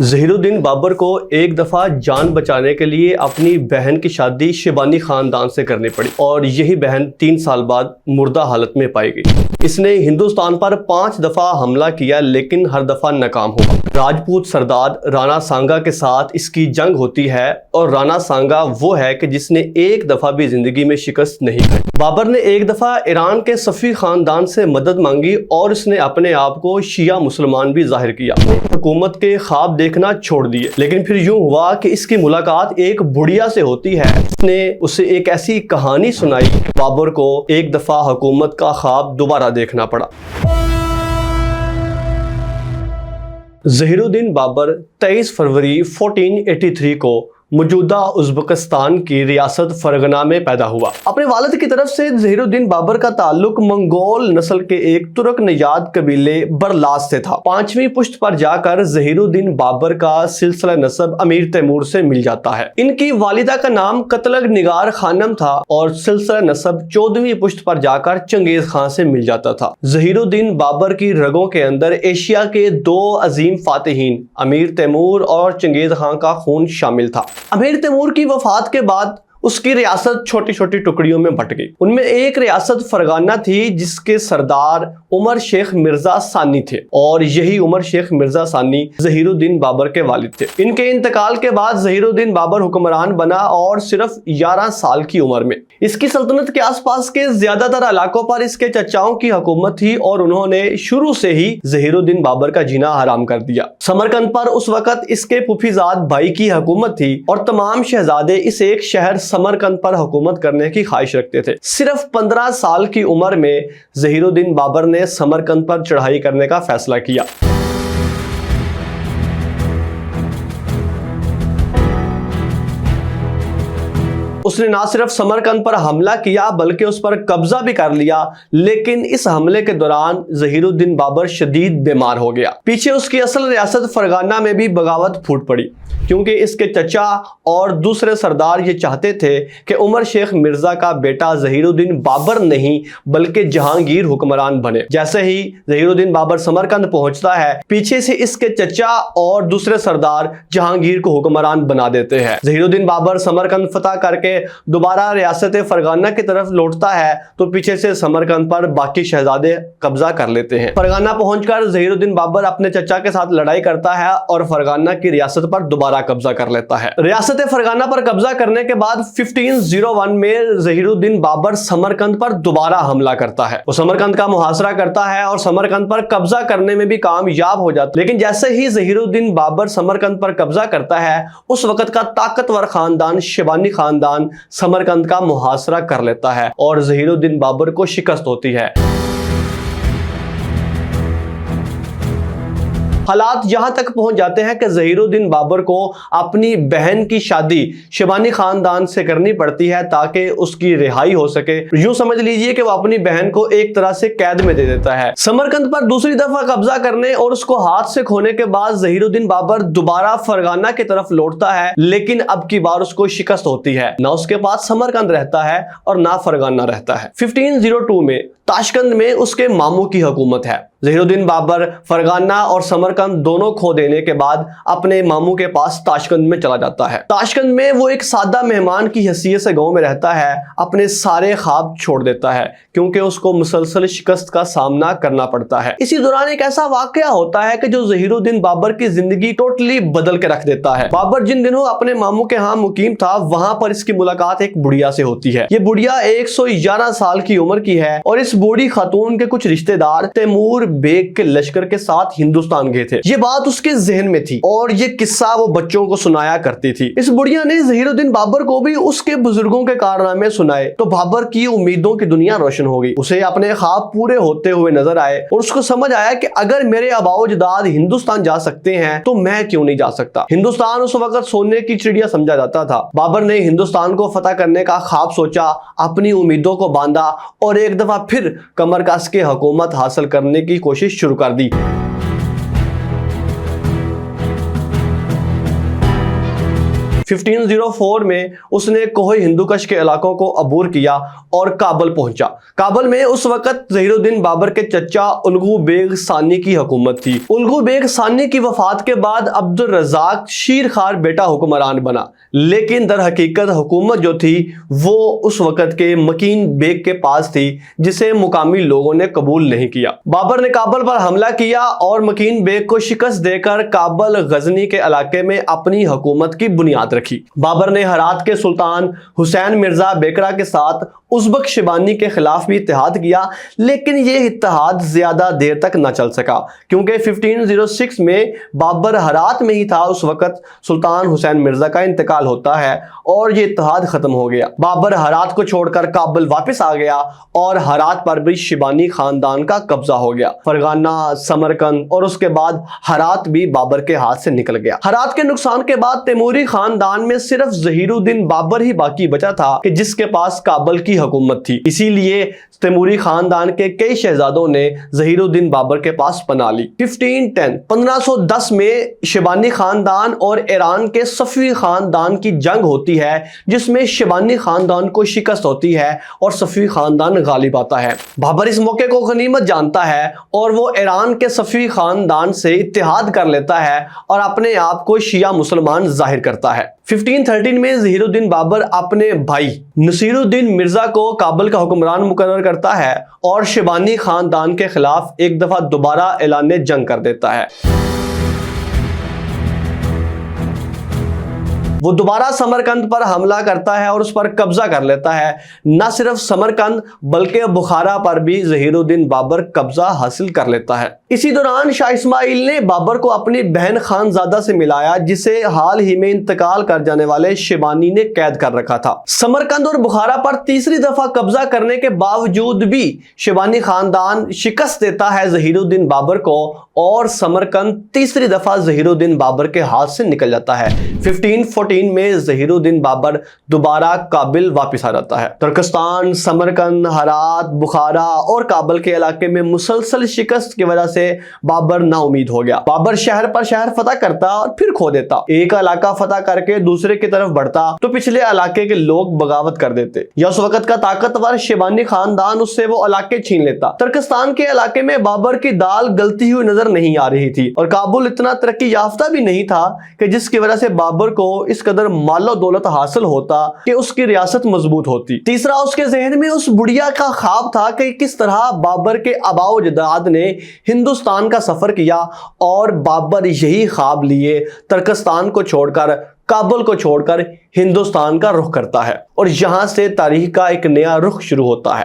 ظہیر الدین بابر کو ایک دفعہ جان بچانے کے لیے اپنی بہن کی شادی شیبانی خاندان سے کرنی پڑی اور یہی بہن 3 سال بعد مردہ حالت میں پائی گئی۔ اس نے ہندوستان پر 5 دفعہ حملہ کیا لیکن ہر دفعہ ناکام ہوا۔ راجپوت سردار رانا سانگا کے ساتھ اس کی جنگ ہوتی ہے اور رانا سانگا وہ ہے کہ جس نے ایک دفعہ بھی زندگی میں شکست نہیں کھائی۔ بابر نے ایک دفعہ ایران کے صفی خاندان سے مدد مانگی اور اس نے اپنے آپ کو شیعہ مسلمان بھی ظاہر کیا۔ حکومت کے خواب دیکھنا چھوڑ دیے، لیکن پھر یوں ہوا کہ اس کی ملاقات ایک بڑھیا سے ہوتی ہے۔ اس نے اسے ایک ایسی کہانی سنائی، بابر کو ایک دفعہ حکومت کا خواب دوبارہ دیکھنا پڑا۔ ظہیر الدین بابر 23 فروری 1483 کو موجودہ ازبکستان کی ریاست فرغانہ میں پیدا ہوا۔ اپنے والد کی طرف سے ظہیر الدین بابر کا تعلق منگول نسل کے ایک ترک نژاد قبیلے برلاس سے تھا۔ 5ویں پشت پر جا کر ظہیر الدین بابر کا سلسلہ نسب امیر تیمور سے مل جاتا ہے۔ ان کی والدہ کا نام قتلگ نگار خانم تھا اور سلسلہ نسب 14ویں پشت پر جا کر چنگیز خان سے مل جاتا تھا۔ ظہیر الدین بابر کی رگوں کے اندر ایشیا کے 2 عظیم فاتحین امیر تیمور اور چنگیز خان کا خون شامل تھا۔ امیر تیمور کی وفات کے بعد اس کی ریاست چھوٹی چھوٹی ٹکڑیوں میں بٹ گئی۔ ان میں ایک ریاست فرغانہ تھی جس کے سردار عمر شیخ مرزا ثانی تھے اور یہی عمر شیخ مرزا ثانی ظہیر الدین بابر کے والد تھے۔ ان کے انتقال کے بعد ظہیر الدین بابر حکمران بنا اور صرف 11 سال کی عمر میں۔ اس کی سلطنت کے آس پاس کے زیادہ تر علاقوں پر اس کے چچاؤں کی حکومت تھی اور انہوں نے شروع سے ہی ظہیر الدین بابر کا جینا حرام کر دیا۔ سمرقند پر اس وقت اس کے پھوپھیزاد بھائی کی حکومت تھی اور تمام شہزادے اس ایک شہر سمرقند پر حکومت کرنے کی خواہش رکھتے تھے۔ صرف 15 سال کی عمر میں ظہیر الدین بابر نے سمرقند پر چڑھائی کرنے کا فیصلہ کیا۔ اس نے نہ صرف سمرقند پر حملہ کیا بلکہ اس پر قبضہ بھی کر لیا، لیکن اس حملے کے دوران ظہیر الدین بابر شدید بیمار ہو گیا۔ پیچھے اس کی اصل ریاست فرغانہ میں بھی بغاوت پھوٹ پڑی کیونکہ اس کے چچا اور دوسرے سردار یہ چاہتے تھے کہ عمر شیخ مرزا کا بیٹا ظہیر الدین بابر نہیں بلکہ جہانگیر حکمران بنے۔ جیسے ہی ظہیر الدین بابر سمرقند پہنچتا ہے، پیچھے سے اس کے چچا اور دوسرے سردار جہانگیر کو حکمران بنا دیتے ہیں۔ ظہیر الدین بابر سمرقند فتح کر کے دوبارہ ریاست فرغانہ کی طرف لوٹتا ہے تو پیچھے سے سمرقند پر باقی شہزادے قبضہ کر لیتے ہیں۔ فرغانہ پہنچ کر ظہیر الدین بابر اپنے چچا کے ساتھ لڑائی کرتا ہے اور فرغانہ کی ریاست پر دوبارہ قبضہ کر لیتا ہے۔ ریاست فرغانہ پر قبضہ کرنے کے بعد 1501 میں ظہیر الدین بابر سمرقند پر دوبارہ حملہ کرتا ہے۔ وہ سمرقند کا محاصرہ کرتا ہے اور سمرقند پر قبضہ کرنے میں بھی کامیاب ہو جاتا ہے، لیکن جیسے ہی ظہیر الدین بابر سمرقند پر قبضہ کرتا ہے، اس وقت کا طاقتور خاندان شیبانی خاندان سمرقند کا محاصرہ کر لیتا ہے اور ظہیر الدین بابر کو شکست ہوتی ہے۔ حالات یہاں تک پہنچ جاتے ہیں کہ ظہیر الدین بابر کو اپنی بہن کی شادی شیبانی خاندان سے کرنی پڑتی ہے تاکہ اس کی رہائی ہو سکے۔ یوں سمجھ لیجئے کہ وہ اپنی بہن کو ایک طرح سے قید میں دے دیتا ہے۔ سمرقند پر دوسری دفعہ قبضہ کرنے اور اس کو ہاتھ سے کھونے کے بعد ظہیر الدین بابر دوبارہ فرغانہ کی طرف لوٹتا ہے، لیکن اب کی بار اس کو شکست ہوتی ہے۔ نہ اس کے پاس سمرقند رہتا ہے اور نہ فرغانہ رہتا ہے۔ 1502 میں تاشقند میں اس کے ماموں کی حکومت ہے۔ ظہیر الدین بابر فرغانہ اور سمرقند دونوں کھو دینے کے بعد اپنے ماموں کے پاس تاشقند میں چلا جاتا ہے۔ تاشقند میں وہ ایک سادہ مہمان کی حیثیت سے گاؤں میں رہتا ہے، اپنے سارے خواب چھوڑ دیتا ہے کیونکہ اس کو مسلسل شکست کا سامنا کرنا پڑتا ہے۔ اسی دوران ایک ایسا واقعہ ہوتا ہے کہ جو ظہیر الدین بابر کی زندگی ٹوٹلی بدل کے رکھ دیتا ہے۔ بابر جن دنوں اپنے ماموں کے ہاں مقیم تھا، وہاں پر اس کی ملاقات ایک بڑھیا سے ہوتی ہے۔ یہ بڑھیا 111 سال کی عمر کی ہے اور اس بوڑھی خاتون کے کچھ رشتہ دار تیمور بیگ کے لشکر کے ساتھ ہندوستان گئے تھے۔ یہ بات اس کے ذہن میں تھی اور یہ قصہ وہ بچوں کو سنایا کرتی تھی۔ اس بڑھیا نے ظہیر الدین بابر کو بھی اس کے بزرگوں کے کارنامے سنائے تو بابر کی امیدوں کی دنیا روشن ہو گئی۔ اسے اپنے خواب پورے ہوتے ہوئے نظر آئے اور اس کو سمجھ آیا کہ اگر میرے آباء و اجداد ہندوستان جا سکتے ہیں تو میں کیوں نہیں جا سکتا۔ ہندوستان اس وقت سونے کی چڑیا سمجھا جاتا تھا۔ بابر نے ہندوستان کو فتح کرنے کا خواب سوچا، اپنی امیدوں کو باندھا اور ایک دفعہ پھر کمر کس کے حکومت حاصل کرنے کی کوشش شروع کر دی۔ 1504 میں اس نے کوہ ہندوکش کے علاقوں کو عبور کیا اور کابل پہنچا۔ کابل میں اس وقت ظہیر الدین بابر کے چچا الغو بیگ ثانی کی حکومت تھی۔ الغو بیگ ثانی کی وفات کے بعد عبد الرزاق شیر خوار بیٹا حکمران بنا، لیکن در حقیقت حکومت جو تھی وہ اس وقت کے مکین بیگ کے پاس تھی، جسے مقامی لوگوں نے قبول نہیں کیا۔ بابر نے کابل پر حملہ کیا اور مکین بیگ کو شکست دے کر کابل غزنی کے علاقے میں اپنی حکومت کی بنیاد رکھی۔ بابر نے ہرات کے سلطان حسین مرزا بیکرا کے ساتھ ازبک شیبانی کے خلاف بھی اتحاد کیا، لیکن یہ اتحاد زیادہ دیر تک نہ چل سکا، کیونکہ 1506 میں بابر ہرات میں ہی تھا اس وقت سلطان حسین مرزا کا انتقال ہوتا ہے اور یہ اتحاد ختم ہو گیا۔ بابر ہرات کو چھوڑ کر کابل واپس آ گیا اور ہرات پر بھی شیبانی خاندان کا قبضہ ہو گیا۔ فرغانہ، سمرقند اور اس کے بعد ہرات بھی بابر کے ہاتھ سے نکل گیا۔ ہرات کے نقصان کے بعد تیموری خاندان میں صرف ظہیر الدین بابر ہی باقی بچا تھا کہ جس کے پاس کابل کی حکومت تھی، اسی لیے تیموری خاندان کے کئی شہزادوں نے ظہیر الدین بابر کے پاس پناہ لی۔ 1510 میں شیبانی خاندان اور ایران کے صفوی خاندان کی جنگ ہوتی ہے، جس میں شیبانی خاندان کو شکست ہوتی ہے اور صفوی خاندان غالب آتا ہے۔ بابر اس موقع کو غنیمت جانتا ہے اور وہ ایران کے صفوی خاندان سے اتحاد کر لیتا ہے اور اپنے آپ کو شیعہ مسلمان ظاہر کرتا ہے۔ 1513 میں ظہیر الدین بابر اپنے بھائی نصیر الدین مرزا کو کابل کا حکمران مقرر کرتا ہے اور شیبانی خاندان کے خلاف ایک دفعہ دوبارہ اعلان جنگ کر دیتا ہے۔ وہ دوبارہ سمرقند پر حملہ کرتا ہے اور اس پر قبضہ کر لیتا ہے۔ نہ صرف سمرقند بلکہ بخارا پر بھی ظہیر الدین بابر قبضہ حاصل کر لیتا ہے۔ اسی دوران شاہ اسماعیل نے بابر کو اپنی بہن خانزادہ سے ملایا، جسے حال ہی میں انتقال کر جانے والے شیبانی نے قید کر رکھا تھا۔ سمرقند اور بخارا پر تیسری دفعہ قبضہ کرنے کے باوجود بھی شیبانی خاندان شکست دیتا ہے ظہیر الدین بابر کو اور سمرقند تیسری دفعہ ظہیر الدین بابر کے ہاتھ سے نکل جاتا ہے۔ 1514 میں ظہیر الدین بابر دوبارہ کابل واپس آ جاتا ہے۔ ترکستان، سمرقند، ہرات، بخارا اور کابل کے علاقے میں مسلسل شکست کی وجہ سے بابر نا امید ہو گیا۔ بابر شہر پر شہر فتح کرتا اور پھر کھو دیتا، ایک علاقہ فتح کر کے دوسرے کی طرف بڑھتا تو پچھلے علاقے کے لوگ بغاوت کر دیتے یا اس وقت کا طاقتور شیبانی خاندان اس سے وہ علاقے چھین لیتا۔ ترکستان کے علاقے میں بابر کی دال گلتی ہوئی نظر نہیں آ رہی تھی اور کابل اتنا ترقی یافتہ بھی نہیں تھا کہ جس کی وجہ سے بابر کو اس قدر مال و دولت حاصل ہوتا کہ اس کی ریاست مضبوط ہوتی۔ تیسرا، اس کے ذہن میں اس بڑھیا کا خواب تھا کہ کس طرح بابر کے آباء و اجداد نے ہندوستان کا سفر کیا اور بابر یہی خواب لیے ترکستان کو چھوڑ کر، کابل کو چھوڑ کر ہندوستان کا رخ کرتا ہے اور یہاں سے تاریخ کا ایک نیا رخ شروع ہوتا ہے۔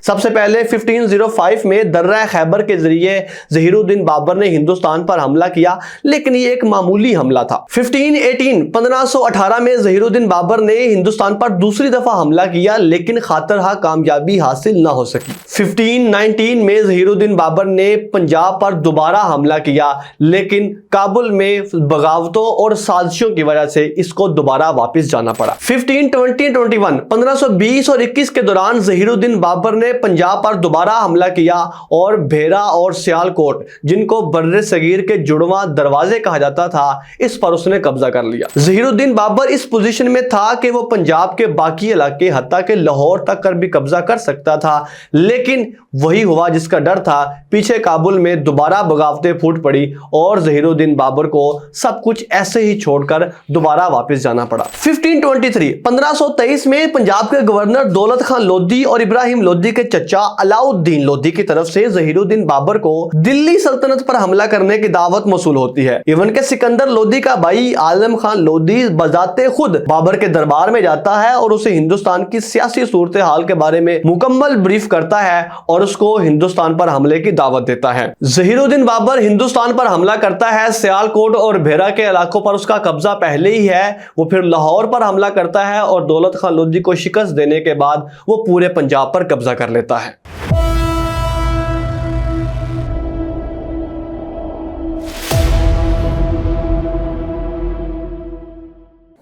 سب سے پہلے 1505 میں درہ خیبر کے ذریعے ظہیر الدین بابر نے ہندوستان پر حملہ کیا، لیکن یہ ایک معمولی حملہ تھا۔ 1518 میں ظہیر الدین بابر نے ہندوستان پر دوسری دفعہ حملہ کیا، لیکن خاطرہا کامیابی حاصل نہ ہو سکی۔ 1519 میں ظہیر الدین بابر نے پنجاب پر دوبارہ حملہ کیا، لیکن کابل میں بغاوتوں اور سازشوں کی وجہ سے اس کو دوبارہ واپس جانا پڑا۔ 1520 اور 21 کے دوران ظہیر الدین بابر نے پنجاب پر دوبارہ حملہ کیا اور بھیرا اور سیال کوٹ، جن کو بر صغیر کے جڑواں دروازے کہا جاتا تھا، اس پر اس نے قبضہ کر لیا۔ ظہیر الدین بابر اس پوزیشن میں تھا کہ وہ پنجاب کے باقی علاقے حتیٰ کہ لاہور تک کر بھی قبضہ کر سکتا تھا، لیکن وہی ہوا جس کا ڈر تھا۔ پیچھے کابل میں دوبارہ بغاوتیں پھوٹ پڑی اور ظہیر الدین بابر کو سب کچھ ایسے ہی چھوڑ کر دوبارہ واپس جانا پڑا۔ 1523 میں پنجاب کے گورنر دولت خان لودھی اور ابراہیم لودھی کے چچا علاؤ الدین لودھی کی طرف سے ظہیر الدین بابر کو دلی سلطنت پر حملہ کرنے کی دعوت موصول ہوتی ہے۔ ایون کہ سکندر لودھی کا بھائی عالم خان لودھی بذات خود بابر کے دربار میں جاتا ہے اور اسے ہندوستان کی سیاسی صورتحال کے بارے میں مکمل بریف کرتا ہے اور اس کو ہندوستان پر حملے کی دعوت دیتا ہے۔ ظہیر الدین بابر ہندوستان پر حملہ کرتا ہے، سیال کوٹ اور بھیرا کے علاقوں پر اس کا قبضہ پہلے ہی ہے۔ وہ پھر لاہور پر حملہ کرتا ہے اور دولت خان لودھی کو شکست دینے کے بعد وہ پورے پنجاب پر قبضہ کر لیتا ہے۔